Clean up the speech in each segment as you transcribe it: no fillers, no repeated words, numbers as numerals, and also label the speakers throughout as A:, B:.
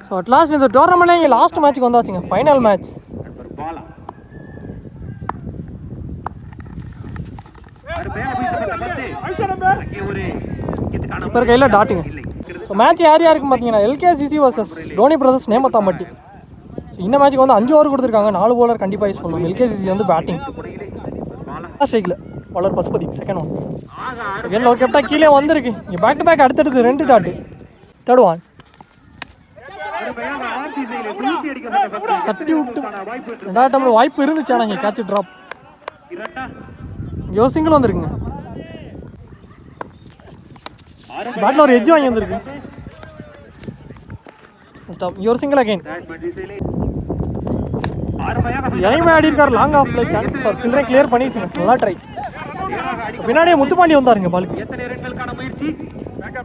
A: So at last இந்த டோர்னமெண்ட்ல இங்கே last மேட்ச்சுக்கு வந்தாச்சுங்க, ஃபைனல் மேட்ச். இப்போ கையில் டாட்டுங்க. ஸோ மேட்ச் யார் யாருக்குன்னு பார்த்தீங்கன்னா எல்கேசிசி வர்சஸ் டோனி பிரதர்ஸ் நேமத்தாம்பட்டி. இந்த மேட்ச்சுக்கு வந்து 5 ஓவர் கொடுத்துருக்காங்க, 4 bowler கண்டிப்பாக யூஸ் பண்ணுவோம். எல்கேசிசி வந்து பேட்டிங் ஸ்ட்ரைக்கில் பவுலர் பசுபதி செகண்ட் ஒன். என்ன ஒரு கேப்டா கீழே வந்திருக்கு. இங்கே பேக் டு பேக் அடுத்தடுத்து 2 டாட்டு. தேர்ட் ஒன் தட்டி விட்டு 2வது டைமில் வாய்ப்பு இருந்துச்சு, ஆனால் இங்கே கேட்ச் ட்ராப். இங்கே ஒரு சிங்கிள் வந்துருக்குங்க. பேட்டில் ஒரு எட்ஜ் வாங்கி வந்திருக்கு. இங்கே ஒரு சிங்கிள் அகைன். இறங்கி ஆடி இருக்கார். லாங் ஆஃப்ல சான்ஸ் ஃபார் ஃபில்டரை கிளியர் பண்ணிடுச்சுங்க. நல்லா ட்ரை. பின்னாடியே முத்துப்பாண்டி வந்தாருங்க பாலுக்கு.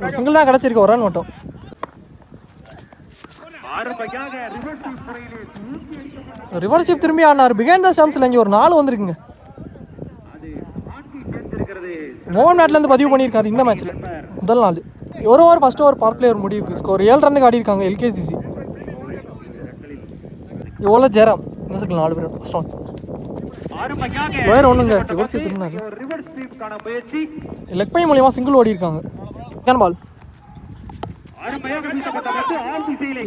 A: ஒரு சிங்கிள் தான் கிடச்சிருக்கு, ஒரு ரன் மட்டும். ரிவர்ஷிப் திரும்பி ஆனார். பிகைண்ட் த ஸ்டம்ப்ஸில் இங்கே ஒரு 4 வந்திருக்குங்க. மோகன் மேட்லேருந்து பதிவு பண்ணியிருக்காரு இந்த மேட்ச்சில் முதல் நாள். ஒரு over first over power player முடிவுக்கு ஸ்கோர் 7 ரன்னுக்கு ஆடி இருக்காங்க எல்கேசிசி. எவ்வளோ ஜெரம் இந்த சைக்கிள் 4 பேர் ஃபர்ஸ்ட் ஒன் ஸ்லோயர் ஒன்றுங்க. ரிவர்ஸ் திரும்பினாரு. லெக் பை மூலியமா சிங்கிள் ஓடி இருக்காங்க. கேன் பால்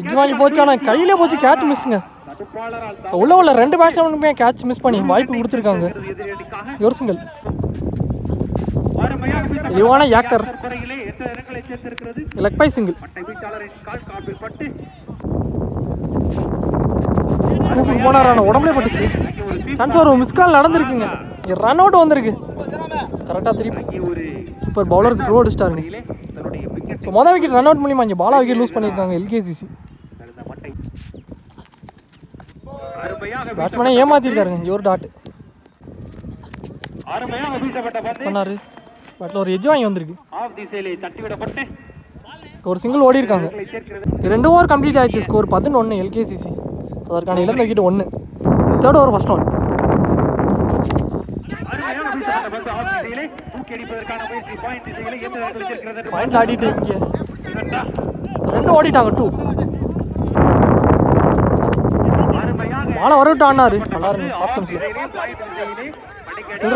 A: இஜ்வாலி போச்சு, ஆனால் கையிலே போச்சு. கேட்ச் மிஸ்ஸுங்க. உள்ள 2 பேட்ஸ்மேனுமே கேட்ச் மிஸ் பண்ணி வாய்ப்பு கொடுத்துருக்காங்க. ஒரு சிங்கிள் தெளிவான யாக்கர். Leg bye single. ஸ்கூப்புக்கு போனார், ஆனால் உடம்பே பட்டுச்சு. சான்ஸ் ஒரு மிஸ் கால் நடந்திருக்குங்க. ரன் அவுட் வந்திருக்கு. கரெக்டாக திருப்பி இப்போ பவுலருக்கு த்ரோ அடிச்சிட்டாருங்க. ஸோ மொதல் விக்கெட் ரன் அவுட் மூலியமாக இங்கே பாலா விக்கெட் லூஸ் பண்ணியிருக்காங்க எல்கேசிசி. பேட்ஸ்மேனே ஏமாத்திருக்காருங்க. இங்கே ஒரு டாட்டு பண்ணாரு. பேட்டில் ஒரு எட்ஜ் வாங்கி வந்திருக்கு. ஒரு சிங்கிள் ஓடி இருக்காங்க. 2 ஓவர் கம்ப்ளீட் ஆயிடுச்சு. ஸ்கோர் 11 எல்கேசிசி. ஸோ அதற்கான இழந்த wicket 1. Third over first one. பாயிண்ட்ல ஆடிட்டு இங்கே 2 ஓடிட்டாங்க. 2 பாலை வரவிட்டு ஆனாரு. நல்லா இருக்கு ஆப்ஷன்ஸ்ல.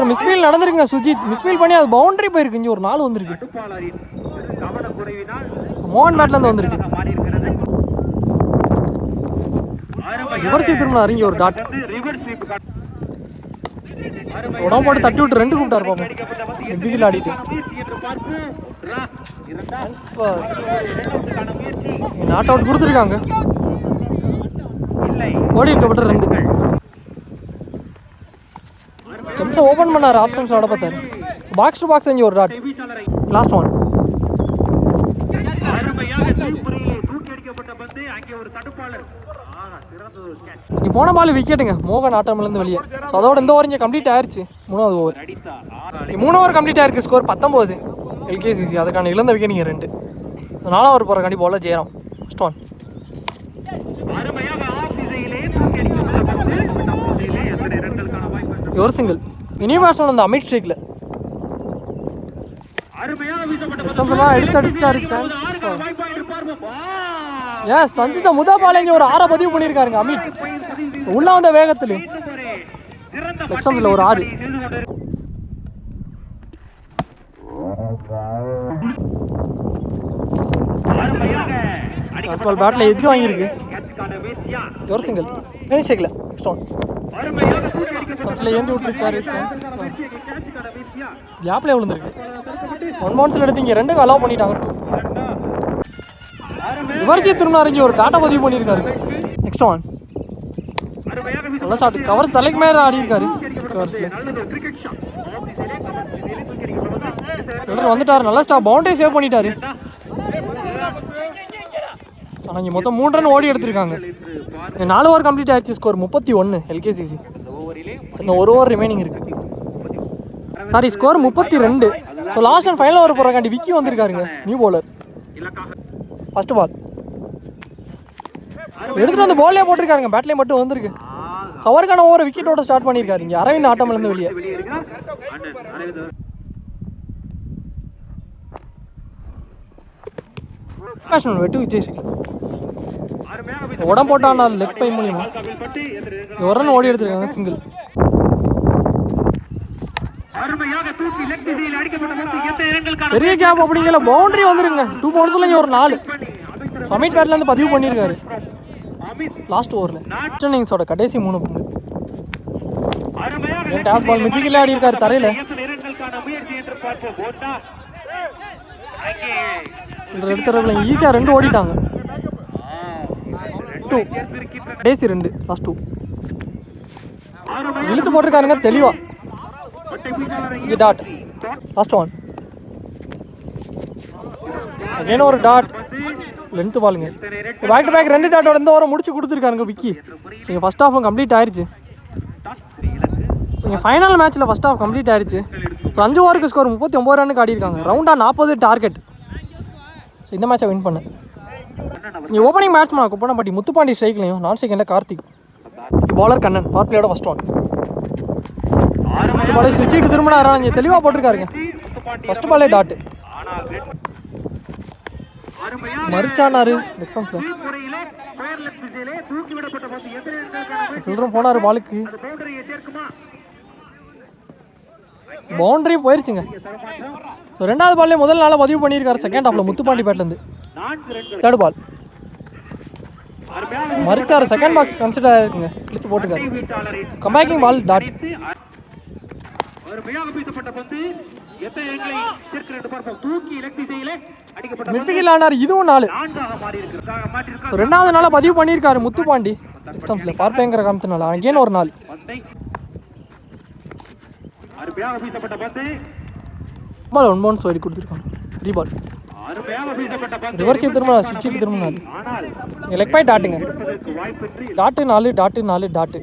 A: மிஸ்ஃபீல் நடந்திருக்குங்க. சுஜித் மிஸ்ஃபீல் பண்ணி அது பவுண்டரி போயிருக்கு. இங்கே ஒரு 4 வந்திருக்கு. மோகன் பேட்லேருந்து வந்திருக்கு. ரிவர்ஸ் திரும்பினாரு. இங்கே ஒரு டாட் உடம்பு போட்டு தட்டி விட்டு 2 கூப்பிட்டாரு. பாப்போம் பிகில் ஆடிட்டு நாட் அவுட் கொடுத்துருக்காங்க. ஓடி இருக்கப்பட்ட 2 நிமிஷம் ஓப்பன் பண்ணார். ஆப்ஷன்ஸ் ஆட பார்த்தாரு. பாக்ஸ் டு பாக்ஸ் இங்கே ஒரு டாட். லாஸ்ட் ஒன் இங்கே போன பால் விக்கெட்டுங்க. மோகன் ஆட்டம்லேருந்து வெளியே. ஸோ அதோட இந்த ஓவர் இங்கே கம்ப்ளீட் ஆயிடுச்சு. 3வது ஓவர் 3 ஓவர் கம்ப்ளீட் ஆயிருக்கு. ஸ்கோர் 19 எல்கேசிசி. அதுக்கான இழந்த விக்கெட் நீங்கள் 2. 4வது ஓவர் போகிற கண்டிப்பாக ஜெயராம் ஃபர்ஸ்ட் ஒன். ஒரு சிங்கிள். இனி பேட்ஸ்மேன் வந்து அமித் ஸ்ட்ரைக்கில் எடுத்து அடிச்சாரு. சான்ஸ் ஏன் சஞ்சிதா முதா பால் இங்கே ஒரு 6 பதிவு பண்ணியிருக்காருங்க அமித். உள்ள வந்த வேகத்தில் ஒரு 6. பேட்டில் எட்ஜ் வாங்கியிருக்கு. ஒரு சிங்கிள். ஃபினிஷ் ஷேக்கில் நெக்ஸ்ட் ஒன் ஏந்தி விட்டுருக்காரு. கேப்லேயே விழுந்துருக்கு. 1 பவுன்ஸில் எடுத்து இங்கே 2க்கு அலோவ் பண்ணிட்டாங்க. ரிவர்ஸே திரும்பினார். இங்கே ஒரு டாட்டா பதிவு பண்ணியிருக்காரு. நெக்ஸ்ட் ஒன் நல்லா ஷாட். கவர் தலைக்கு மேலே ஆடி இருக்காரு. வந்துட்டாரு. நல்லா ஸ்டாப். பவுண்டரி சேவ் பண்ணிட்டாரு. ஆனால் இங்கே மொத்தம் 3 ரன் ஓடி எடுத்திருக்காங்க. 4 ஓவர் கம்ப்ளீட் ஆயிடுச்சு. Score 31 LKCC. இன்னும் 1 ஓவர் ரிமைனிங் இருக்கு. Sorry score 32. So last and final over போகிறக்காண்டி விக்கி வந்திருக்காருங்க நியூ பவுலர். ஃபர்ஸ்ட் பால் எடுத்துகிட்டு வந்து பால்லே போட்டிருக்காருங்க. பேட்லேயே மட்டும் வந்திருக்கு. அவருக்கான ஓவரை விக்கெட்டோட ஸ்டார்ட் பண்ணியிருக்காரு. இங்கே அரவிந்த் ஆட்டம்லேருந்து வெளியே. வெட்டு விஜய் உடம்பு போட்டான் லெக் பை மூலியமா ஒரு ரன் ஓடி எடுத்துருக்காங்க சிங்கிள். பெரிய கேப் அப்படிங்கிற பவுண்டரி வந்துருங்க. 2 பவுன்ஸ்ல ஒரு 4 சமிட் பேட்ல இருந்து பதிவு பண்ணியிருக்காரு லாஸ்ட் ஓவரில். இன்னிங்ஸோட கடைசி 3 பந்து. டாஸ் பால் மிட்விக்கெட்ல ஆடி இருக்காரு தரையில. எடுத்துறதுல ஈஸியாக 2 ஓடிட்டாங்க. 2 கடைசி 2 லாஸ்ட் 2 இழுத்து போட்டிருக்காருங்க தெளிவா. டாட் லாஸ்ட் 1 அகைன் ஒரு டாட் லென்த் பாலுங்க. பேக் டு பேக் 2 டாட்டோட இந்த ஓவரை முடிச்சு கொடுத்துருக்காருங்க விக்கி. நீங்கள் ஃபர்ஸ்ட் ஹாஃபும் கம்ப்ளீட் ஆயிடுச்சு. ஸோ இங்கே ஃபைனல் மேட்ச்சில் ஃபர்ஸ்ட் ஹாஃப் கம்ப்ளீட் ஆயிடுச்சு. ஸோ 5 ஓவருக்கு ஸ்கோர் 39 ரன்னுக்கு ஆடிருக்காங்க. ரவுண்டாக 40 டார்கெட். ஸோ இந்த மேட்சை வின் பண்ணேன். இங்கே ஓப்பனிங் பேட்ஸ்மேன் குப்பனப்பட்டி முத்துப்பாண்டி ஸ்ட்ரைக்லையும் நான் செகண்டில் கார்த்திக். பாலர் கண்ணன் பவர் பிளேயோட ஃபர்ஸ்ட் 1 பாலே ஸ்விட்சிட்டு திரும்பினாரா இங்கே தெளிவாக போட்டிருக்காருங்க. ஃபர்ஸ்ட் பாலே டாட்டு மறிச்சானாரு டிஸ்டன்ஸில். ஃபில்டரும் போனார் பாலுக்கு. பவுண்டரி போயிருச்சுங்க. ஸோ 2வது பால்லே முதல் நாளாக பதிவு பண்ணியிருக்காரு செகண்ட் ஹாஃபில் முத்துப்பாண்டி பேட்லேருந்து. 3rd பால் மறிச்சாரு. செகண்ட் பாக்ஸ் கன்சிடர் ஆயிருக்குங்க. இழுத்து போட்டுருக்காரு. கம்பேக்கிங் பால் டாட். மிட்விக்கெட்ல ஆனார். இதுவும் 4. 2வது நாளாக பதிவு பண்ணியிருக்காரு முத்துப்பாண்டி டிஸ்டன்ஸில் பார்ப்பேங்கிற காரணத்தினால. அங்கேன்னு ஒரு 4 பால் 1 பவுன்ஸ் ஓடி கொடுத்துருக்காங்க. ரீபால் ரிவர்ஸ் திரும்ப ஸ்விட்சிட்டு திரும்பினாரு. லெக் பை டாட்டுங்க. Dot 4 dot 4 dot.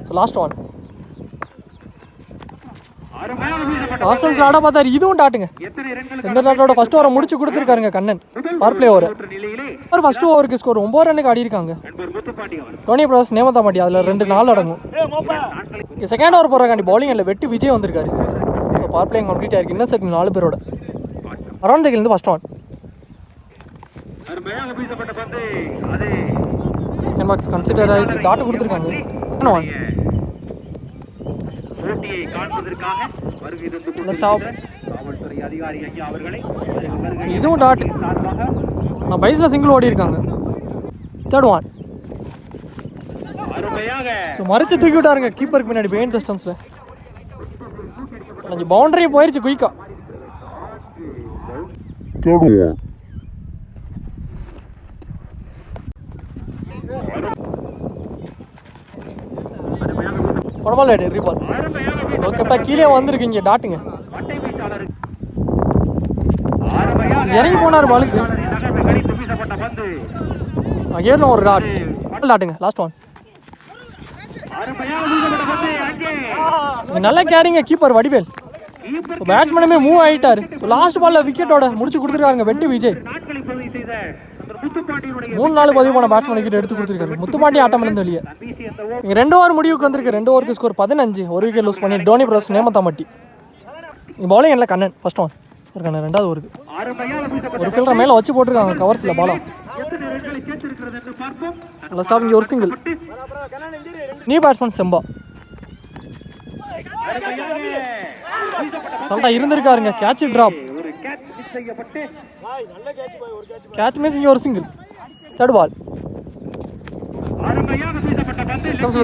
A: So last 1 options ஆட பார்த்தாரு. இதுவும் டாட்டுங்க. இந்த டாட்டோட ஃபர்ஸ்ட் ஓவரை முடிச்சு கொடுத்துருக்காருங்க Kannan power play over. First ஓவருக்கு ஸ்கோர் 9 ரன்னுக்கு ஆடி இருக்காங்க. டோனி பிரதர்ஸ் நேமத்தாமாட்டி அதில் 2 4 அடங்கும். செகண்ட் ஓவர் போடுறக்காண்டி பவுலிங் இல்லை வெட்டு விஜய் வந்திருக்காரு. ஸோ பவர் பிளேயிங் கம்ப்ளீட் ஆயிருக்கு. இன்னும் செகண்ட் 4 பேரோட அரௌண்ட் இருந்து ஃபர்ஸ்ட் 1 செகண்ட் பாக்ஸ் கன்சிடர் ஆகிட்டு டாட்டு கொடுத்துருக்காங்க. இதுவும் டாட். நான் பைஸில் சிங்கிள் ஓடி இருக்காங்க. 3rd 1 ஸோ மறைச்சு தூக்கி விட்டாருங்க கீப்பருக்கு பின்னாடி பெயின் டிஸ்டன்ஸில். கொஞ்சம் பவுண்டரி போயிடுச்சு குயிக்கா.
B: 3rd 1
A: பரவாயில்ல ரீபால். ஓகேப்பா கீழே வந்திருக்கீங்க டாட்டுங்க. இறங்கி போனார் பாலுக்கு. அங்கேயும் ஒரு டாட் டாட்டுங்க. லாஸ்ட் 1 நல்ல கேரிங்க கீப்பர் வடிவேல். பேட்ஸ்மேனுமே மூவ் ஆகிட்டாரு. லாஸ்ட் பால்ல விக்கெட்டோட முடிச்சு கொடுத்துருக்காருங்க வெட்டு விஜய். 3-4 பதிவு போன பேட்ஸ்மேன் விக்கெட் எடுத்து கொடுத்துருக்காரு. முத்துப்பாண்டி ஆட்டம் இருந்து வெளியே. 2 ஓவர் முடிவுக்கு வந்திருக்கு. 2 ஓவருக்கு ஸ்கோர் 15. 1 விக்கெட் லூஸ் பண்ணி டோனி பிரதர்ஸ் நேமத்தாமாட்டி. பவுலிங் இல்லை கண்ணன் ஃபர்ஸ்ட் 1 இருக்காங்க. 2வது ஓவருக்கு ஒரு ஃபீல்டர் மேலே வச்சு போட்டிருக்காங்க கவர்ஸில் பாலா. ஸ்டாப் இங்கே ஒரு சிங்கிள். நியூ பேட்ஸ்மேன் செம்பா சல்டா இருந்திருக்காருங்க. Catch drop catch miss. இங்கே ஒரு சிங்கிள். 3rd பால்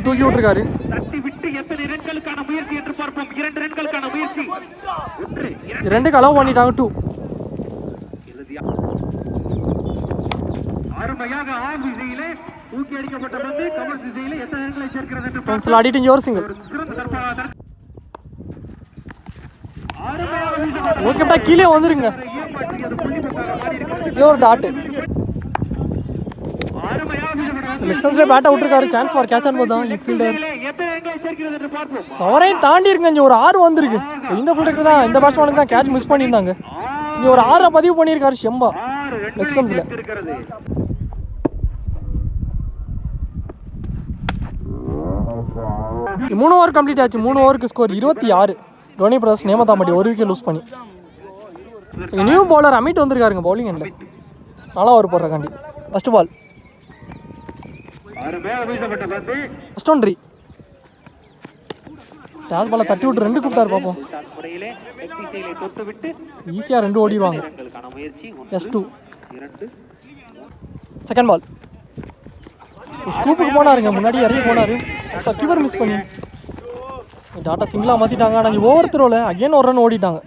A: தூக்கி விட்டுருக்காரு. 2க்கு அலோவ் பண்ணிட்டாங்க. 2 ஆடிட்டு இங்கே ஒரு சிங்கிள். ஓகேப்பா கீழே வந்துருங்க. இது ஒரு டாட்டு. லெக்ஸன்ஸ்ல பேட்டை விட்டுருக்காரு. சான்ஸ் ஃபார் கேட்ச் ஆன் தான் ஃபீல்டர். அவரையும் தாண்டி இருக்குங்க. இங்கே ஒரு 6 வந்திருக்கு. இந்த ஃபீல்டருக்கு தான் இந்த பேட்ஸ்மேனுக்கு தான் கேட்ச் மிஸ் பண்ணியிருந்தாங்க. இங்கே ஒரு 6 பதிவு பண்ணியிருக்காரு ஷெம்பா லெக்ஸன்ஸ்ல. 3 ஓவர் கம்ப்ளீட் ஆச்சு. 3 ஓவருக்கு score 26. Dhoni brothers Nemathampatti 1 wicket lose பண்ணி. நியூ பவுலர் அமிட் வந்திருக்காருங்க பவுலிங் எண்ணில் 4வது ஓவர் போடுறக்காண்டி. ஃபர்ஸ்ட் பால் ஃபர்ஸ்ட் ஒன்ட்ரி டாஸ் பாலை தட்டி விட்டு 2 கூப்பிட்டாரு பார்ப்போம். ஈஸியாக 2 ஓடிடுவாங்க. S2 செகண்ட் பால் ஸ்கூப்புக்கு போனாருங்க, முன்னாடி இறங்கி போனார். கீப்பர் மிஸ் பண்ணி டாட்டா சிங்கிளாக மாற்றிட்டாங்க. ஆனால் இங்கே ஓவர் த்ரோவில் அகெயின் ஒரு ரன் ஓடிட்டாங்க.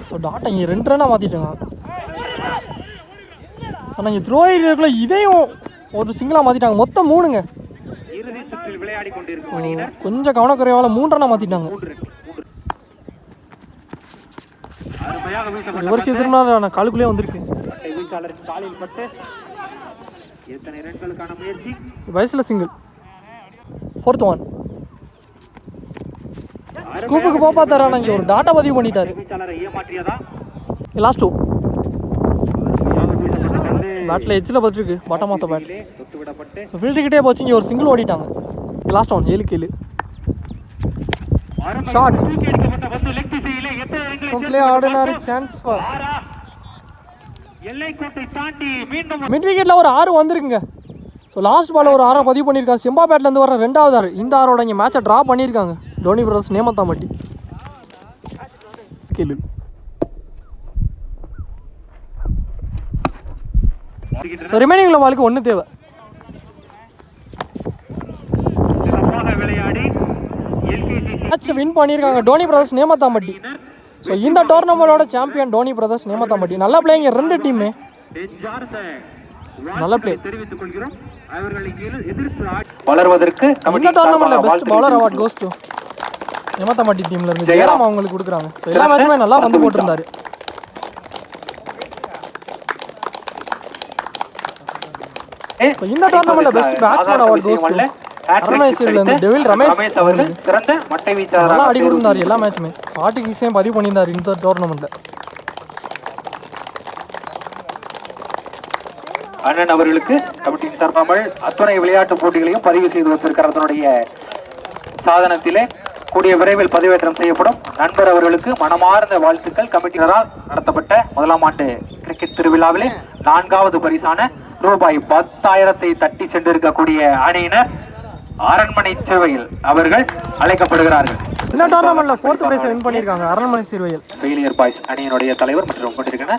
A: ஸோ டாட்டா இங்கே 2 ரன்னாக மாற்றிட்டாங்க. ஆனால் இங்கே த்ரோ ஏரியாக்குள்ள இதையும் ஒரு சிங்கிளாக மாற்றிட்டாங்க. மொத்தம் 3ங்க. கொஞ்சம் கவனக்குறைவால் 3 ரன்னாக மாற்றிட்டாங்க. ரிவர்ஸ் எதிர்னா நான் காலுக்குள்ளே வந்திருக்கு. வயசில் சிங்கிள் 4th 1 ஸ்கூப்புக்கு போக பார்த்தாரா, இங்கே ஒரு டாட்டா பதிவு பண்ணிட்டாரு. லாஸ்ட் 2 பேட்டில் எச்சில் பார்த்துருக்கு. பாட்டம் ஆஃப் த பேட் ஃபீல்டுக்கிட்டே போச்சு. இங்கே ஒரு சிங்கிள் ஓடிட்டாங்க. லாஸ்ட் 1 7 கீழ் ஷாட் ஆர்டினரி சான்ஸ் மிட் விக்கெட்டில் ஒரு 6 வந்திருக்குங்க. ஸோ லாஸ்ட் பால் ஒரு 6 பதிவு பண்ணியிருக்காங்க. செம்பா பேட்லேருந்து வர 2வது 6. இந்த 6ஓட இங்கே மேட்சை ட்ரா பண்ணியிருக்காங்க டோனி பிரதர்ஸ் நேமத்தாம்பட்டி. கேளு ஸோ ரிமைனிங்கில் பாலுக்கு 1 தேவை. மேட்ச் வின் பண்ணியிருக்காங்க டோனி பிரதர்ஸ் நேமத்தாம்பட்டி. ஸோ இந்த டோர்னமெண்டோட சாம்பியன் டோனி பிரதர்ஸ் நேமத்தாம்பட்டி. நல்லா பிளேயிங்க 2 டீமே, நல்ல பிளே.
B: வளர்வதற்கு
A: இந்த டோர்னமெண்ட்ல best bowler award goes to Nemathampatti டீம்ல இருந்து ஜெயராம் அவங்களுக்கு கொடுக்குறாங்க. எல்லா மேட்சுமே நல்லா வந்து போட்டிருந்தாரு. இந்த டோர்னமெண்ட்ல best batsman award goes to Aranmanai devil Ramesh அவர்கள்.
B: சிறந்த மட்டை வீச்சாளர்
A: நல்லா ஆடி கொடுத்தாரு. எல்லா மேட்சுமே 46 பதிவு பண்ணியிருந்தாரு இந்த டோர்னமெண்ட்ல.
B: அண்ணன் அவர்களுக்கு கமிட்டியின் சார்பாக அத்துணை விளையாட்டு போட்டிகளையும் பதிவு செய்து வைத்திருக்கிறார். அதனுடைய சாதனத்திலே கூடிய விரைவில் பதிவேற்றம் செய்யப்படும். நண்பர் அவர்களுக்கு மனமார்ந்த வாழ்த்துக்கள். கமிட்டியினரால் நடத்தப்பட்ட 1ஆம் ஆண்டு கிரிக்கெட் திருவிழாவிலே 4வது பரிசான ரூபாய் 10,000 தட்டி சென்றிருக்கக்கூடிய அணியினர் அரண்மனை சிறுவையில் அவர்கள் அழைக்கப்படுகிறார்கள்.
A: இந்த டோர்னமெண்ட்ல 4th பிரைஸ் வின் பண்ணிருக்காங்க அரண்மனை சிறுவையில்.
B: ஃபெயிலியர் பாய்ஸ் அணியினுடைய தலைவர் மற்றும் கொண்டிருக்கிற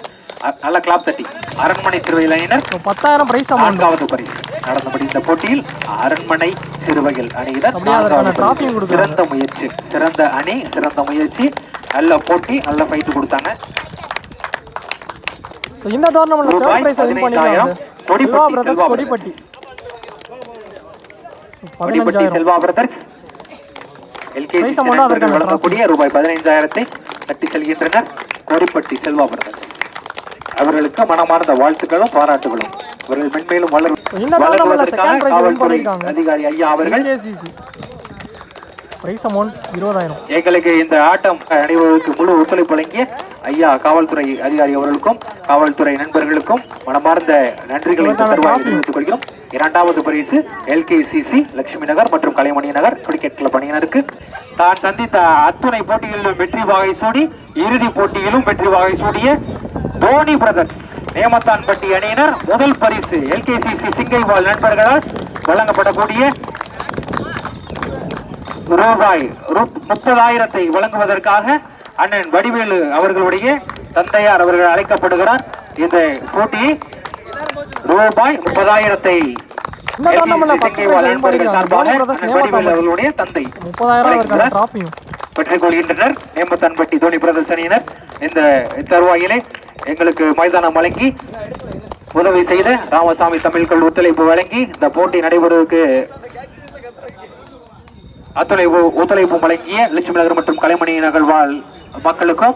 B: நல்ல கிளாப் தட்டி அரண்மனை சிறுவையில் அணியினர்
A: 10,000 பிரைஸ் அமௌண்ட்
B: 4வது பரிசு. நடந்தபடி இந்த போட்டியில் அரண்மனை சிறுவையில் அணியினர் சிறந்த முயற்சி, சிறந்த அணி, சிறந்த முயற்சி, நல்ல போட்டி, நல்ல ஃபைட் கொடுத்தாங்க.
A: இந்த டோர்னமெண்ட்ல 3rd பிரைஸ் வின் பண்ணிருக்காங்க Selva brothers Kodipatti.
B: Selva brothers LKG வழங்கக்கூடிய ரூபாய் 15,000 தட்டி செல்கின்றனர். கொடிப்பட்டி செல்வா பிரதர்ஸ் அவர்களுக்கு மனமார்ந்த வாழ்த்துக்களும் பாராட்டுகளும். அவர்கள் மென்மேலும் வளர்வதற்கான காவல்துறை அதிகாரி ஐயா அவர்கள்
A: பிரைஸ் அமௌண்ட் 20,000.
B: எங்களுக்கு இந்த ஆட்டம் அனைவருக்கு முழு ஒத்துழைப்பு வழங்கிய ஐயா காவல்துறை அதிகாரி அவர்களுக்கும் காவல்துறை நண்பர்களுக்கும் மனமார்ந்த நன்றிகளை தெரிவித்துக் கொள்கிறோம். 2வது பரிசு LKCC லட்சுமி நகர் மற்றும் கலைமணி நகர் கிரிக்கெட் கிளப் அணியினருக்கு. தான் சந்தித்த அத்துணை போட்டிகளிலும் வெற்றி வாகை சூடி இறுதி போட்டியிலும் வெற்றி வாகை சூடிய டோனி பிரதர்ஸ் நேமத்தான்பட்டி அணியினர் முதல் பரிசு LKCC சிங்கைவால் நண்பர்களால் வழங்கப்படக்கூடிய ரூபாய் 30,000 வழங்குவதற்காக அண்ணன் வடிவேலு அவர்களுடைய தந்தையார் அவர்கள் அழைக்கப்படுகிறார். இந்த போட்டியை ரூபாய் 30,000 அவர்களுடைய தந்தை பெற்றுக் கொள்கின்றனர். நேமத்தான்பட்டி டோனி பிரதர்ஸ் அணியினர் இந்த தருவாயிலே எங்களுக்கு மைதானம் வழங்கி உதவி செய்த ராமசாமி தமிழ்கள் ஒத்துழைப்பு வழங்கி இந்த போட்டி நடைபெறுவதற்கு ஒத்துழைப்பு வழங்கிய லட்சுமி நகர் மற்றும் கலைமணி நகர் வாழ் மக்களுக்கும்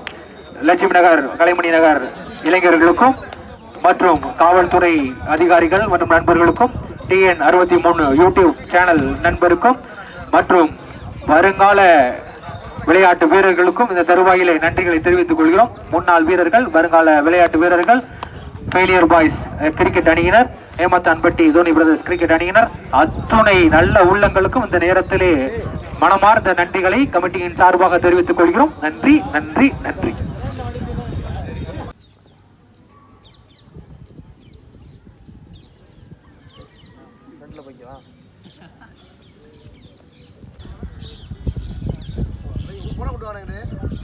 B: லட்சுமி நகர் கலைமணி நகர் இளைஞர்களுக்கும் மற்றும் காவல்துறை அதிகாரிகள் மற்றும் நண்பர்களுக்கும் TN 63 யூடியூப் சேனல் நண்பருக்கும் மற்றும் வருங்கால விளையாட்டு வீரர்களுக்கும் இந்த தருவாயிலே நன்றிகளை தெரிவித்துக் கொள்கிறோம். முன்னாள் வீரர்கள், வருங்கால விளையாட்டு வீரர்கள், ஃபெயிலியர் பாய்ஸ் கிரிக்கெட் அணியினர், நேமத்தான்பட்டி டோனி பிரதர்ஸ் கிரிக்கெட் அணியினர், அத்துணை நல்ல உள்ளங்களுக்கும் இந்த நேரத்திலே மனமார்ந்த நன்றிகளை கமிட்டியின் சார்பாக தெரிவித்துக் கொள்கிறோம். நன்றி, நன்றி, நன்றி.
C: போன கொண்டு வாங்க